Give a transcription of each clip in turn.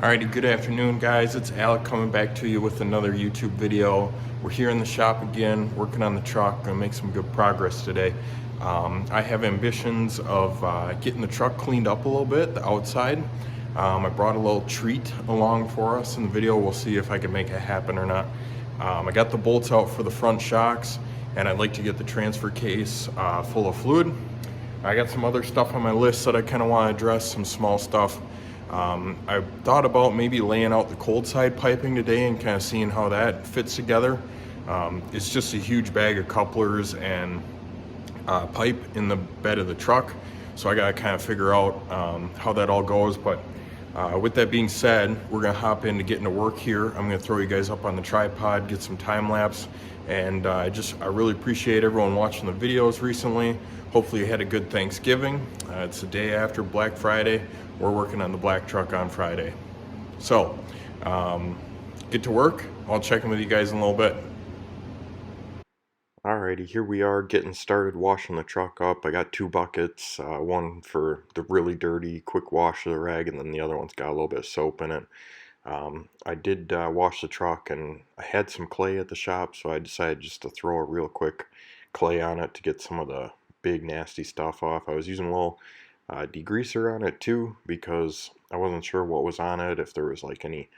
Alrighty, good afternoon guys. It's Alec coming back to you with another YouTube video. We're here in the shop again, working on the truck. Gonna make some good progress today. I have ambitions of getting the truck cleaned up a little bit, the outside. I brought a little treat along for us in the video. We'll see if I can make it happen or not. I got the bolts out for the front shocks, and I'd like to get the transfer case full of fluid. I got some other stuff on my list that I kind of want to address, some small stuff. I thought about maybe laying out the cold side piping today and kind of seeing how that fits together. It's just a huge bag of couplers and pipe in the bed of the truck, so I got to kind of figure out how that all goes. But with that being said, we're going to hop into getting to work here. I'm going to throw you guys up on the tripod, get some time lapse, and I really appreciate everyone watching the videos recently. Hopefully you had a good Thanksgiving. It's the day after Black Friday. We're working on the black truck on Friday. So, get to work. I'll check in with you guys in a little bit. Alrighty, here we are getting started washing the truck up. I got two buckets, one for the really dirty quick wash of the rag, and then the other one's got a little bit of soap in it. I did wash the truck, and I had some clay at the shop, so I decided just to throw a real quick clay on it to get some of the big nasty stuff off. I was using a little degreaser on it too, because I wasn't sure what was on it, if there was like any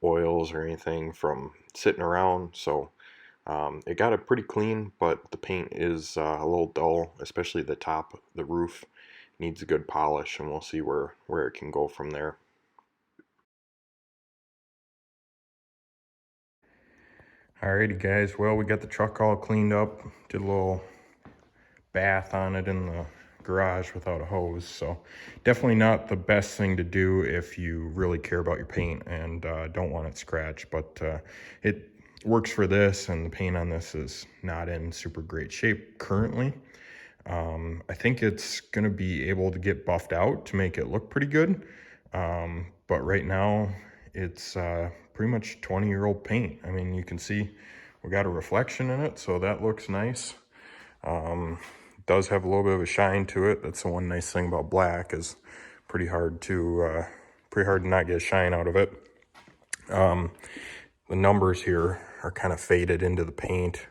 oils or anything from sitting around. So it got it pretty clean, but the paint is a little dull, especially the top. The roof needs a good polish, and we'll see where it can go from there. Alrighty guys, well, we got the truck all cleaned up, did a little bath on it in the garage without a hose. So definitely not the best thing to do if you really care about your paint and don't want it scratched, but it works for this, and the paint on this is not in super great shape currently. I think it's going to be able to get buffed out to make it look pretty good, but right now it's pretty much 20-year-old paint. I mean, you can see we got a reflection in it, so that looks nice. Does have a little bit of a shine to it. That's the one nice thing about black, is pretty hard to not get shine out of it. The numbers here are kind of faded into the paint,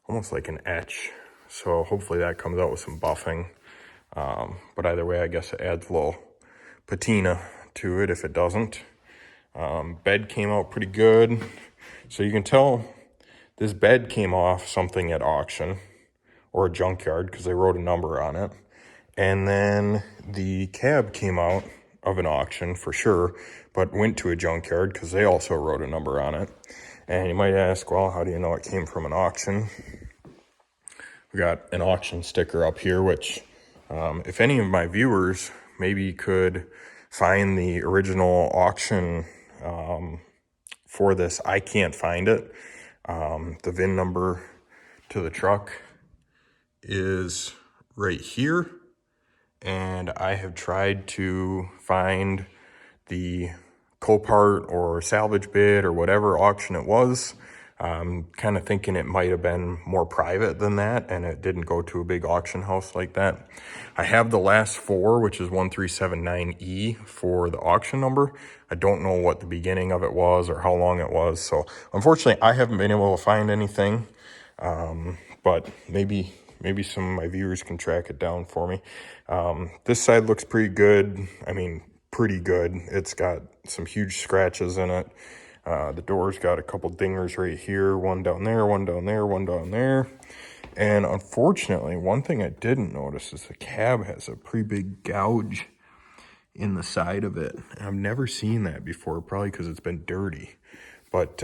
almost like an etch. So hopefully that comes out with some buffing. But either way, I guess it adds a little patina to it if it doesn't. Bed came out pretty good. So you can tell this bed came off something at auction or a junkyard, because they wrote a number on it. And then the cab came out of an auction for sure, but went to a junkyard because they also wrote a number on it. And you might ask, well, how do you know it came from an auction? We got an auction sticker up here, which if any of my viewers maybe could find the original auction for this, I can't find it. The VIN number to the truck is right here, and I have tried to find the Copart or salvage bid or whatever auction it was. Kind of thinking it might have been more private than that, and it didn't go to a big auction house like that. I have the last four, which is 1379E for the auction number. I don't know what the beginning of it was or how long it was, so unfortunately I haven't been able to find anything, but maybe some of my viewers can track it down for me. This side looks pretty good. I mean, pretty good. It's got some huge scratches in it. The door's got a couple dingers right here, one down there, one down there, one down there. And unfortunately, one thing I didn't notice is the cab has a pretty big gouge in the side of it. I've never seen that before, probably because it's been dirty. But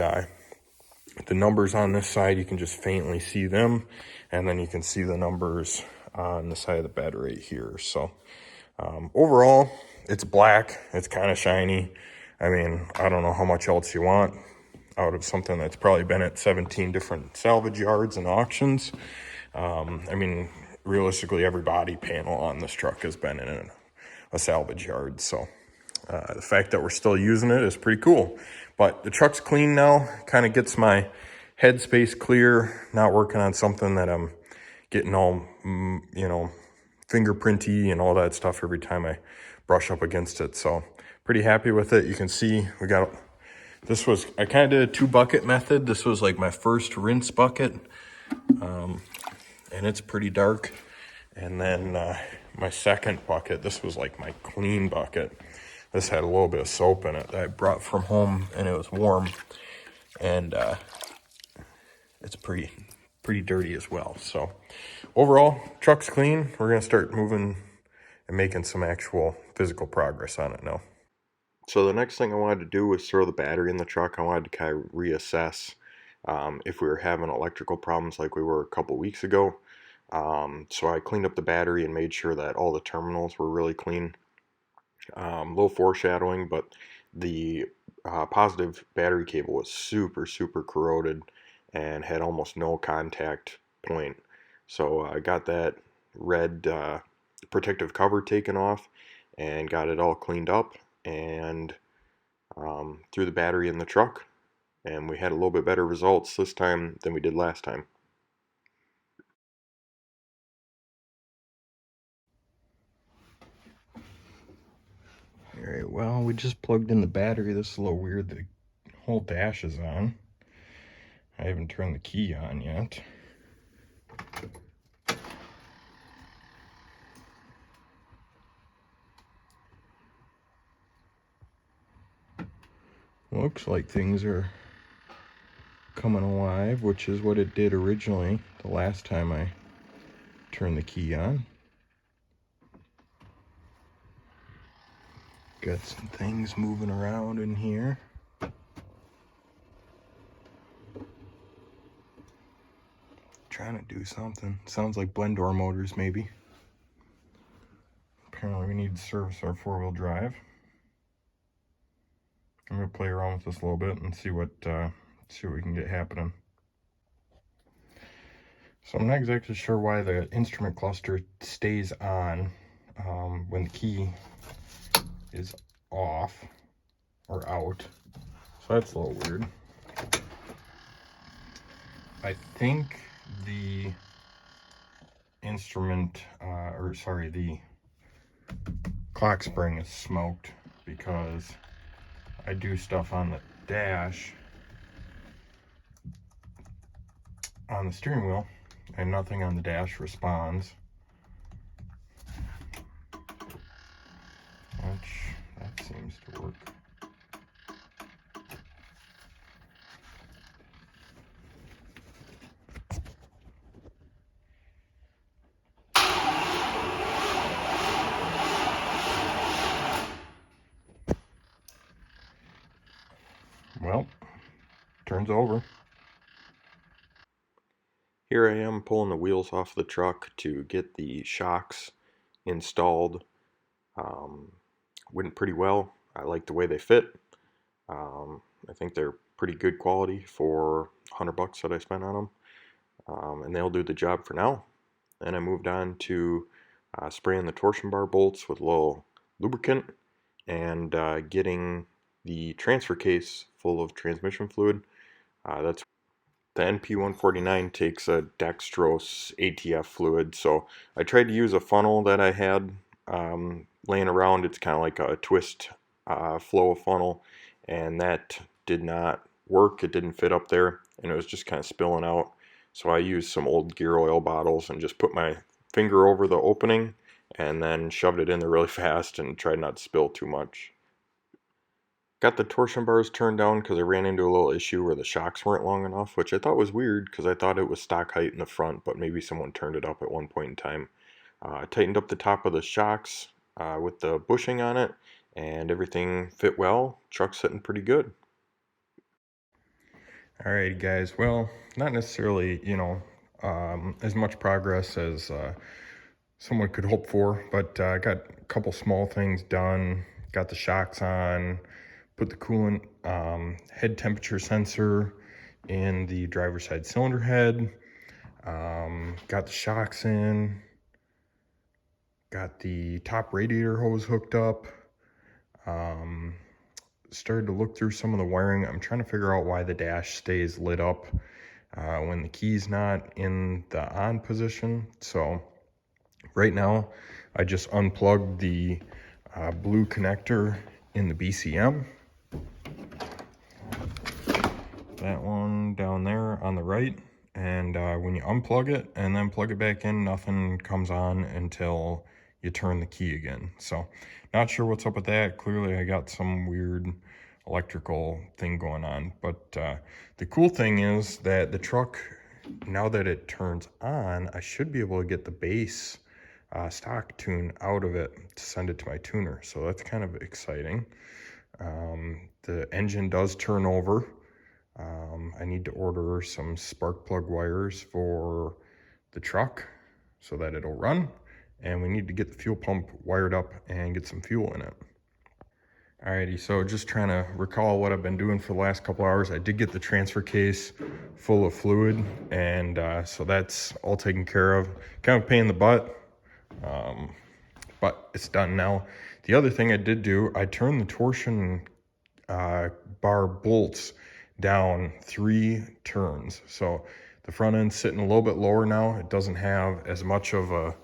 the numbers on this side, you can just faintly see them, and then you can see the numbers on the side of the bed right here. So overall, it's black, it's kind of shiny. I mean, I don't know how much else you want out of something that's probably been at 17 different salvage yards and auctions. I mean, realistically, every body panel on this truck has been in a salvage yard. So the fact that we're still using it is pretty cool. But the truck's clean now, kind of gets my headspace clear, not working on something that I'm getting all, fingerprinty and all that stuff every time I brush up against it. So pretty happy with it. You can see we got, I kind of did a 2-bucket method. This was like my first rinse bucket, and it's pretty dark. And then my second bucket, this was like my clean bucket. This had a little bit of soap in it that I brought from home, and it was warm, and it's pretty dirty as well. So overall, truck's clean. We're gonna start moving and making some actual physical progress on it now. So the next thing I wanted to do was throw the battery in the truck. I wanted to kind of reassess if we were having electrical problems like we were a couple weeks ago. So I cleaned up the battery and made sure that all the terminals were really clean. Little foreshadowing, but the positive battery cable was super corroded and had almost no contact point. So I got that red protective cover taken off and got it all cleaned up, and threw the battery in the truck, and we had a little bit better results this time than we did last time. Alright, well, we just plugged in the battery. This is a little weird. The whole dash is on. I haven't turned the key on yet. Looks like things are coming alive, which is what it did originally the last time I turned the key on. Got some things moving around in here. Trying to do something. Sounds like blend door motors, maybe. Apparently we need to service our 4-wheel drive. I'm gonna play around with this a little bit and see what we can get happening. So I'm not exactly sure why the instrument cluster stays on when the key is off or out. So that's a little weird. I think the instrument, the clock spring is smoked, because I do stuff on the dash, on the steering wheel, and nothing on the dash responds. Which, that seems to work. Well, turns over. Here I am pulling the wheels off the truck to get the shocks installed. Went pretty well. I like the way they fit. I think they're pretty good quality for $100 that I spent on them. And they'll do the job for now. Then I moved on to spraying the torsion bar bolts with a little lubricant, and getting the transfer case full of transmission fluid. That's the NP149 takes a dextrose ATF fluid, so I tried to use a funnel that I had laying around. It's kind of like a twist flow funnel, and that did not work. It didn't fit up there, and it was just kind of spilling out. So I used some old gear oil bottles and just put my finger over the opening and then shoved it in there really fast and tried not to spill too much. Got the torsion bars turned down because I ran into a little issue where the shocks weren't long enough, which I thought was weird because I thought it was stock height in the front, but maybe someone turned it up at one point in time. I tightened up the top of the shocks with the bushing on it, and everything fit well. Truck's sitting pretty good. Alright guys, well, not necessarily, as much progress as someone could hope for, but I got a couple small things done. Got the shocks on, put the coolant head temperature sensor in the driver's side cylinder head, got the shocks in, got the top radiator hose hooked up, started to look through some of the wiring. I'm trying to figure out why the dash stays lit up when the key's not in the on position. So right now I just unplugged the blue connector in the BCM. That one down there on the right. And when you unplug it and then plug it back in, nothing comes on until you turn the key again. So not sure what's up with that. Clearly I got some weird electrical thing going on. But the cool thing is that the truck, now that it turns on, I should be able to get the bass stock tune out of it to send it to my tuner. So that's kind of exciting. The engine does turn over. I need to order some spark plug wires for the truck so that it'll run. And we need to get the fuel pump wired up and get some fuel in it. Alrighty, so just trying to recall what I've been doing for the last couple hours. I did get the transfer case full of fluid, and so that's all taken care of. Kind of a pain in the butt, but it's done now. The other thing I did do, I turned the torsion bar bolts down 3 turns. So the front end's sitting a little bit lower now. It doesn't have as much of a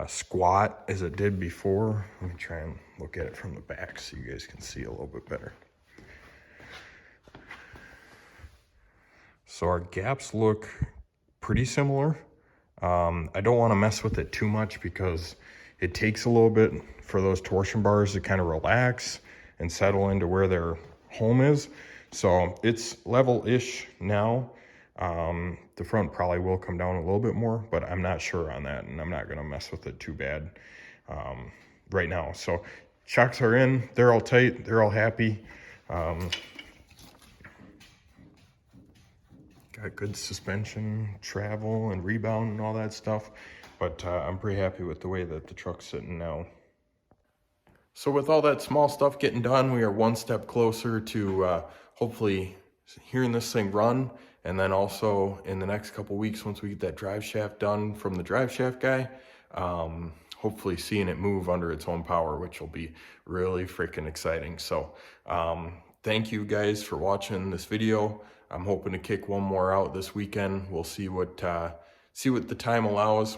squat as it did before. Let me try and look at it from the back so you guys can see a little bit better. So our gaps look pretty similar. I don't want to mess with it too much because it takes a little bit for those torsion bars to kind of relax and settle into where their home is. So it's level-ish now. The front probably will come down a little bit more, but I'm not sure on that, and I'm not going to mess with it too bad right now. So shocks are in, they're all tight, they're all happy. Got good suspension, travel, and rebound and all that stuff, but I'm pretty happy with the way that the truck's sitting now. So with all that small stuff getting done, we are one step closer to hopefully hearing this thing run. And then also in the next couple weeks, once we get that drive shaft done from the drive shaft guy, hopefully seeing it move under its own power, which will be really freaking exciting. So thank you guys for watching this video. I'm hoping to kick one more out this weekend. We'll see what the time allows.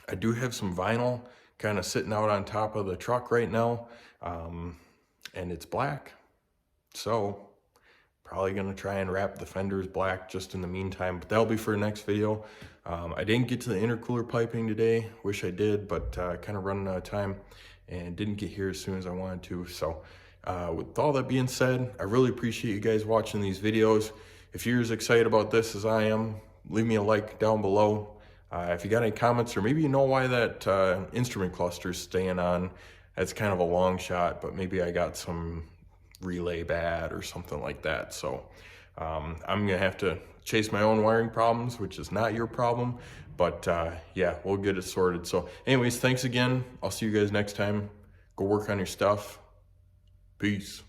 I do have some vinyl kind of sitting out on top of the truck right now, and it's black. So probably gonna try and wrap the fenders black just in the meantime, but that'll be for the next video. I didn't get to the intercooler piping today. Wish I did, but kind of running out of time and didn't get here as soon as I wanted to. So with all that being said, I really appreciate you guys watching these videos. If you're as excited about this as I am, leave me a like down below. If you got any comments, or maybe you know why that instrument cluster is staying on, that's kind of a long shot, but maybe I got some relay bad or something like that. So I'm gonna have to chase my own wiring problems, which is not your problem, but yeah, we'll get it sorted. So anyways, thanks again. I'll see you guys next time. Go work on your stuff. Peace.